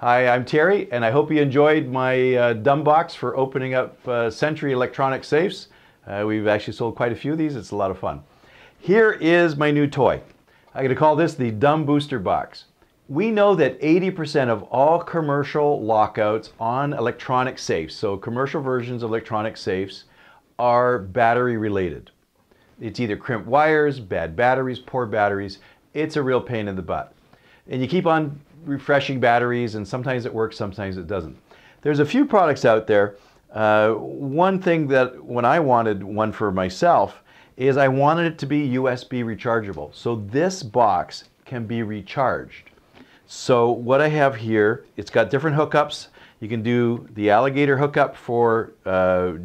Hi, I'm Terry, and I hope you enjoyed my dumb box for opening up Century electronic safes. We've actually sold quite a few of these. It's a lot of fun. Here is my new toy. I'm going to call this the Dumb Booster Box. We know that 80% of all commercial lockouts on electronic safes, so commercial versions of electronic safes, are battery related. It's either crimped wires, bad batteries, poor batteries. It's a real pain in the butt. And you keep on refreshing batteries, and sometimes it works, sometimes it doesn't. There's a few products out there. One thing that when I wanted one for myself is I wanted it to be USB rechargeable. So this box can be recharged. So what I have here, it's got different hookups. You can do the alligator hookup for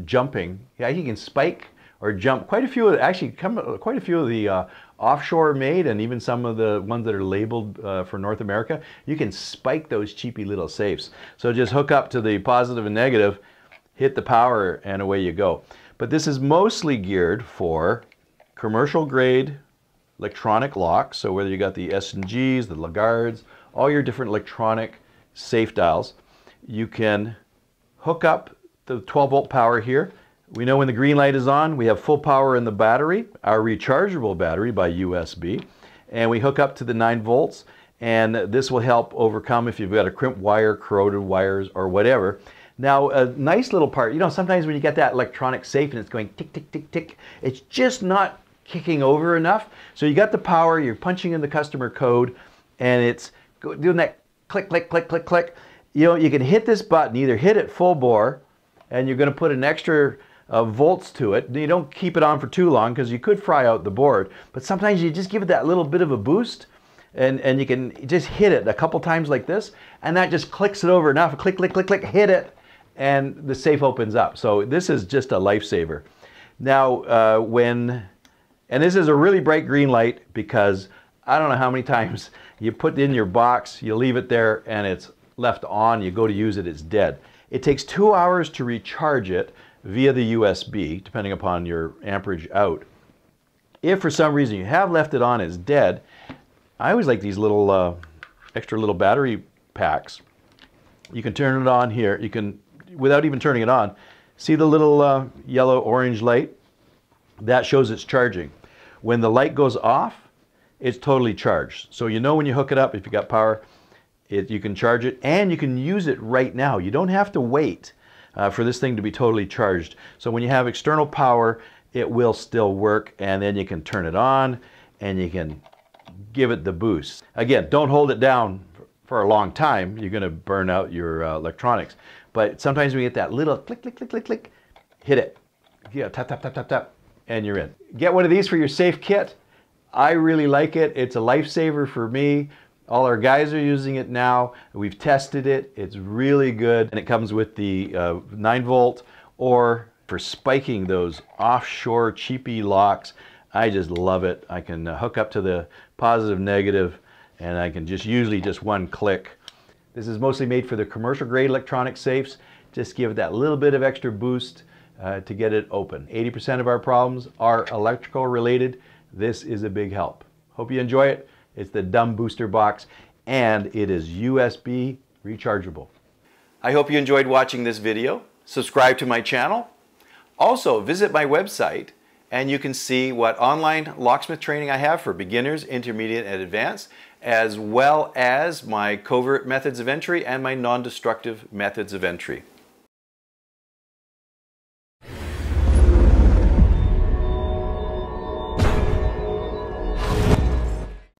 jumping. Yeah, you can spike or jump. Quite a few of the offshore made, and even some of the ones that are labeled for North America, you can spike those cheapy little safes. So just hook up to the positive and negative, hit the power, and away you go. But this is mostly geared for commercial grade electronic locks. So whether you got the S&Gs, the Lagardes, all your different electronic safe dials, you can hook up the 12-volt power here. We know when the green light is on, we have full power in the battery, our rechargeable battery by USB, and we hook up to the 9 volts, and this will help overcome if you've got a crimped wire, corroded wires, or whatever. Now, a nice little part, you know, sometimes when you get that electronic safe and it's going tick, tick, tick, tick, it's just not kicking over enough. So you got the power, you're punching in the customer code, and it's doing that click, click, click, click, click. You know, you can hit this button, either hit it full bore, and you're going to put an extra volts to it. You don't keep it on for too long because you could fry out the board, but sometimes you just give it that little bit of a boost, and you can just hit it a couple times like this, and that just clicks it over enough. Click, click, click, click, hit it, and the safe opens up. So this is just a lifesaver. Now, and this is a really bright green light, because I don't know how many times you put it in your box, you leave it there, and it's left on, you go to use it, it's dead. It takes 2 hours to recharge it via the USB, depending upon your amperage out. If for some reason you have left it on as dead, I always like these little extra little battery packs. You can turn it on here. You can, without even turning it on, see the little yellow orange light? That shows it's charging. When the light goes off, it's totally charged. So you know when you hook it up, if you got power, you can charge it, and you can use it right now. You don't have to wait for this thing to be totally charged. So when you have external power, it will still work, and then you can turn it on and you can give it the boost. Again, don't hold it down for a long time. You're going to burn out your electronics. But sometimes we get that little click, click, click, click, click, hit it. Yeah, tap, tap, tap, tap, tap, and you're in. Get one of these for your safe kit. I really like it. It's a lifesaver for me. All our guys are using it now. We've tested it. It's really good. And it comes with the 9 volt, or for spiking those offshore cheapy locks. I just love it. I can hook up to the positive, negative, and I can just usually just one click. This is mostly made for the commercial grade electronic safes. Just give it that little bit of extra boost to get it open. 80% of our problems are electrical related. This is a big help. Hope you enjoy it. It's the Dumb Booster Box, and it is USB rechargeable. I hope you enjoyed watching this video. Subscribe to my channel. Also, visit my website, and you can see what online locksmith training I have for beginners, intermediate, and advanced, as well as my covert methods of entry and my non-destructive methods of entry.